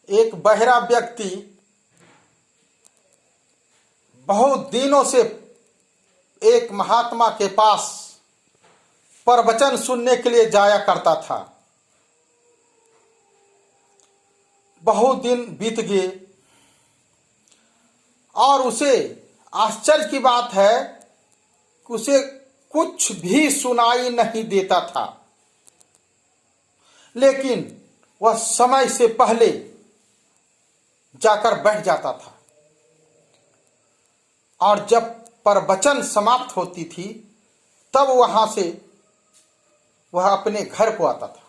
एक बहरा व्यक्ति बहुत दिनों से एक महात्मा के पास प्रवचन सुनने के लिए जाया करता था। बहुत दिन बीत गए और उसे आश्चर्य की बात है कि उसे कुछ भी सुनाई नहीं देता था, लेकिन वह समय से पहले जाकर बैठ जाता था और जब प्रवचन समाप्त होती थी तब वहां से वह अपने घर को आता था।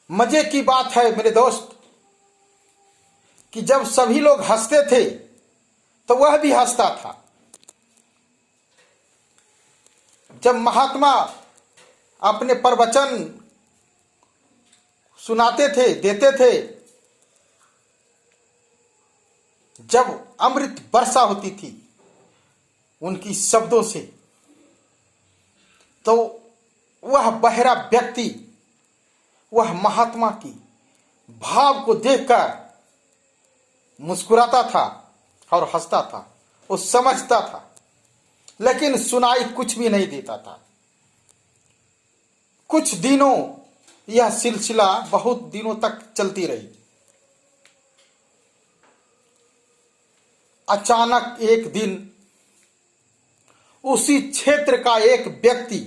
मजे की बात है मेरे दोस्त कि जब सभी लोग हंसते थे तो वह भी हंसता था। जब महात्मा अपने प्रवचन सुनाते थे, देते थे, जब अमृत वर्षा होती थी उनकी शब्दों से, तो वह बहरा व्यक्ति वह महात्मा की भाव को देखकर मुस्कुराता था और हंसता था। वो समझता था लेकिन सुनाई कुछ भी नहीं देता था। कुछ दिनों यह सिलसिला बहुत दिनों तक चलती रही। अचानक एक दिन उसी क्षेत्र का एक व्यक्ति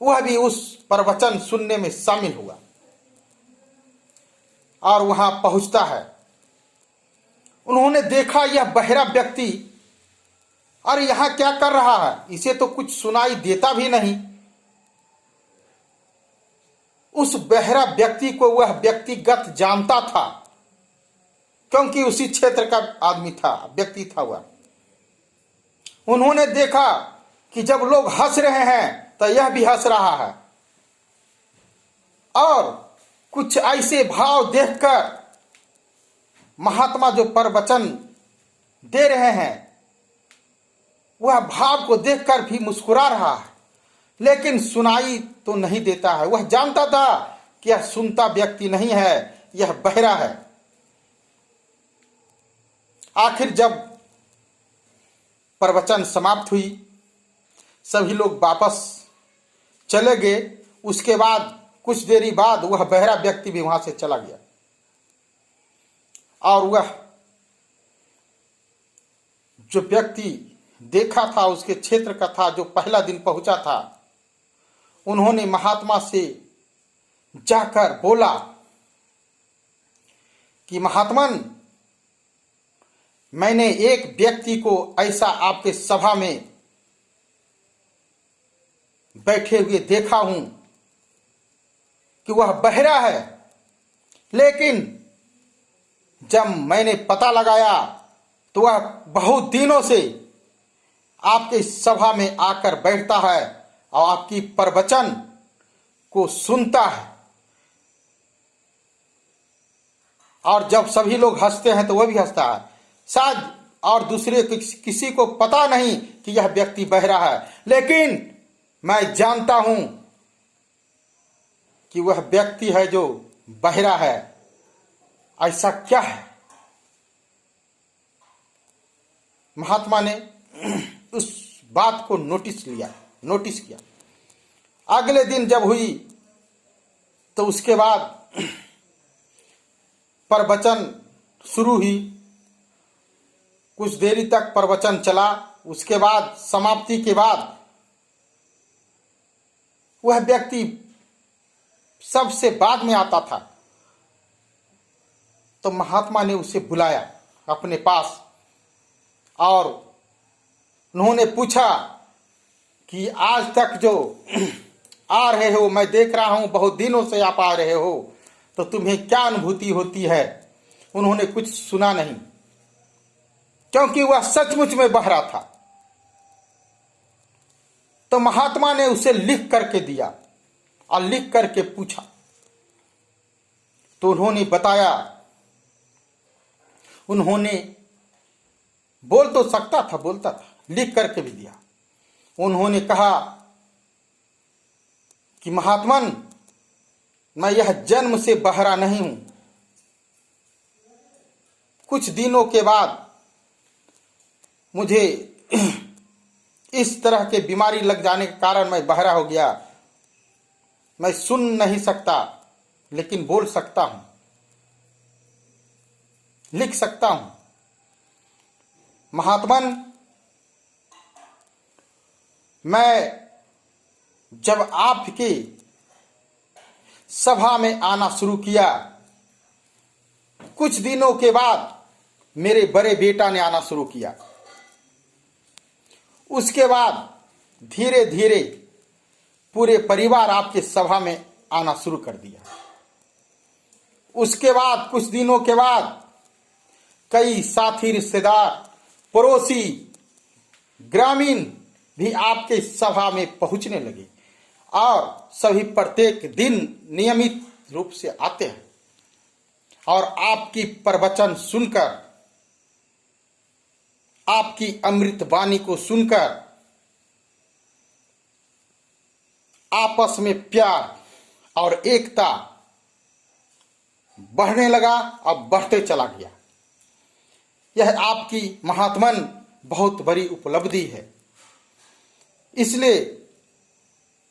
वह भी उस प्रवचन सुनने में शामिल हुआ और वहां पहुंचता है। उन्होंने देखा यह बहरा व्यक्ति और यहां क्या कर रहा है, इसे तो कुछ सुनाई देता भी नहीं। उस बहरा व्यक्ति को वह व्यक्तिगत जानता था क्योंकि उसी क्षेत्र का आदमी था, व्यक्ति था वह। उन्होंने देखा कि जब लोग हंस रहे हैं तो यह भी हंस रहा है और कुछ ऐसे भाव देखकर महात्मा जो प्रवचन दे रहे हैं वह भाव को देखकर भी मुस्कुरा रहा है, लेकिन सुनाई तो नहीं देता है। वह जानता था कि यह सुनता व्यक्ति नहीं है, यह बहरा है। आखिर जब प्रवचन समाप्त हुई, सभी लोग वापस चले गए। उसके बाद कुछ देरी बाद वह बहरा व्यक्ति भी वहां से चला गया और वह जो व्यक्ति देखा था उसके क्षेत्र का था, जो पहला दिन पहुंचा था। उन्होंने महात्मा से जाकर बोला कि महात्मन, मैंने एक व्यक्ति को ऐसा आपके सभा में बैठे हुए देखा हूं कि वह बहरा है, लेकिन जब मैंने पता लगाया तो वह बहुत दिनों से आपके सभा में आकर बैठता है और आपकी प्रवचन को सुनता है, और जब सभी लोग हंसते हैं तो वह भी हंसता है। शायद और दूसरे किसी को पता नहीं कि यह व्यक्ति बहरा है, लेकिन मैं जानता हूं कि वह व्यक्ति है जो बहरा है। ऐसा क्या है? महात्मा ने उस बात को नोटिस किया। अगले दिन जब हुई तो उसके बाद प्रवचन शुरू हुई। कुछ देरी तक प्रवचन चला। उसके बाद समाप्ति के बाद वह व्यक्ति सबसे बाद में आता था, तो महात्मा ने उसे बुलाया अपने पास और उन्होंने पूछा कि आज तक जो आ रहे हो, मैं देख रहा हूं बहुत दिनों से आप आ रहे हो, तो तुम्हें क्या अनुभूति होती है? उन्होंने कुछ सुना नहीं क्योंकि वह सचमुच में बहरा था। तो महात्मा ने उसे लिख करके दिया और लिख करके पूछा, तो उन्होंने बताया। उन्होंने बोल तो सकता था, बोलता था, लिख करके भी दिया। उन्होंने कहा कि महात्मन, मैं यह जन्म से बहरा नहीं हूं। कुछ दिनों के बाद मुझे इस तरह के बीमारी लग जाने के कारण मैं बहरा हो गया। मैं सुन नहीं सकता, लेकिन बोल सकता हूं, लिख सकता हूं। महात्मन, मैं जब आपके सभा में आना शुरू किया, कुछ दिनों के बाद मेरे बड़े बेटा ने आना शुरू किया। उसके बाद धीरे धीरे पूरे परिवार आपके सभा में आना शुरू कर दिया। उसके बाद कुछ दिनों के बाद कई साथी, रिश्तेदार, पड़ोसी, ग्रामीण भी आपके सभा में पहुंचने लगे और सभी प्रत्येक दिन नियमित रूप से आते हैं और आपकी प्रवचन सुनकर, आपकी अमृत वाणी को सुनकर आपस में प्यार और एकता बढ़ने लगा, अब बढ़ते चला गया। यह आपकी महात्मन बहुत बड़ी उपलब्धि है। इसलिए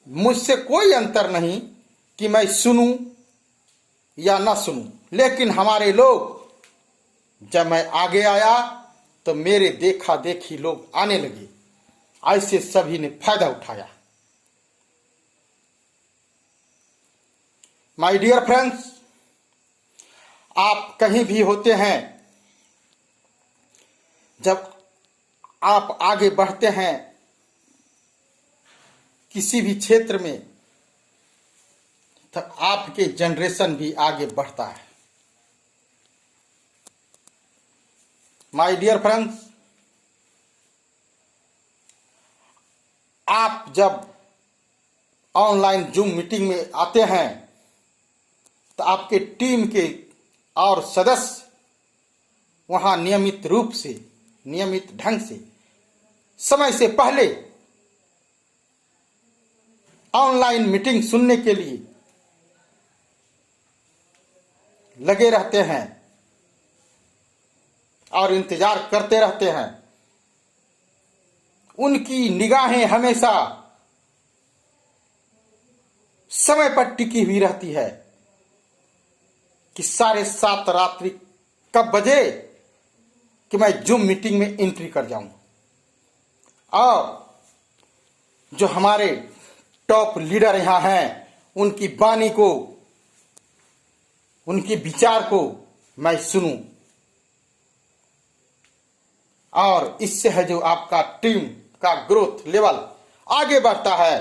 मुझसे कोई अंतर नहीं कि मैं सुनूं या ना सुनूं, लेकिन हमारे लोग, जब मैं आगे आया तो मेरे देखा देखी लोग आने लगे। ऐसे सभी ने फायदा उठाया। माय डियर फ्रेंड्स, आप कहीं भी होते हैं, जब आप आगे बढ़ते हैं किसी भी क्षेत्र में, तो आपके जनरेशन भी आगे बढ़ता है। माय डियर फ्रेंड्स, आप जब ऑनलाइन जूम मीटिंग में आते हैं तो आपके टीम के और सदस्य वहां नियमित रूप से, नियमित ढंग से, समय से पहले ऑनलाइन मीटिंग सुनने के लिए लगे रहते हैं और इंतजार करते रहते हैं। उनकी निगाहें हमेशा समय पर टिकी हुई रहती है कि 7:30 रात्रि कब बजे कि मैं जूम मीटिंग में एंट्री कर जाऊं। और जो हमारे टॉप लीडर यहां हैं, उनकी वाणी को, उनके विचार को मैं सुनूं। और इससे है जो आपका टीम का ग्रोथ लेवल आगे बढ़ता है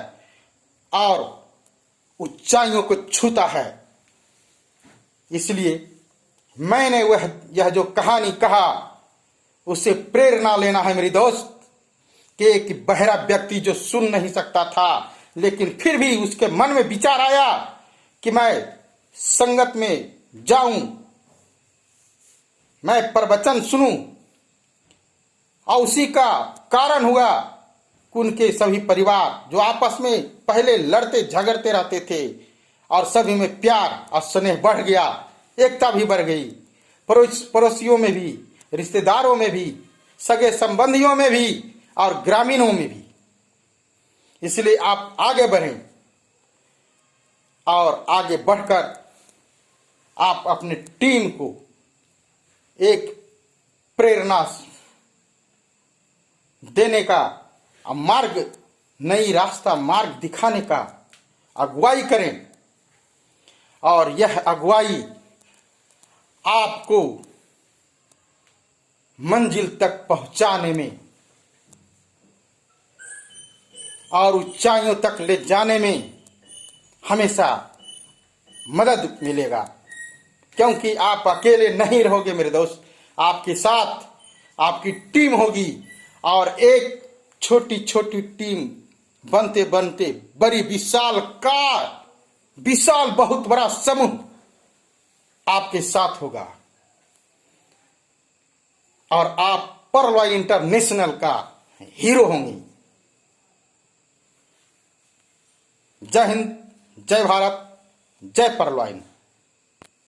और ऊंचाइयों को छूता है। इसलिए मैंने यह जो कहानी कहा, उससे प्रेरणा लेना है मेरी दोस्त, कि एक बहरा व्यक्ति जो सुन नहीं सकता था, लेकिन फिर भी उसके मन में विचार आया कि मैं संगत में जाऊं, मैं प्रवचन सुनूं, और उसी का कारण हुआ कि उनके सभी परिवार जो आपस में पहले लड़ते झगड़ते रहते थे, और सभी में प्यार और स्नेह बढ़ गया, एकता भी बढ़ गई, पड़ोसियों में भी, रिश्तेदारों में भी, सगे संबंधियों में भी और ग्रामीणों में भी। इसलिए आप आगे बढ़ें और आगे बढ़कर आप अपनी टीम को एक प्रेरणा देने का मार्ग, नई रास्ता मार्ग दिखाने का अगुवाई करें। और यह अगुवाई आपको मंजिल तक पहुंचाने में और ऊंचाइयों तक ले जाने में हमेशा मदद मिलेगा, क्योंकि आप अकेले नहीं रहोगे मेरे दोस्त। आपके साथ आपकी टीम होगी और एक छोटी छोटी टीम बनते बनते बड़ी विशाल बहुत बड़ा समूह आपके साथ होगा और आप पर्ल इंटरनेशनल का हीरो होंगे। जय हिंद, जय भारत, जय परलवाइन।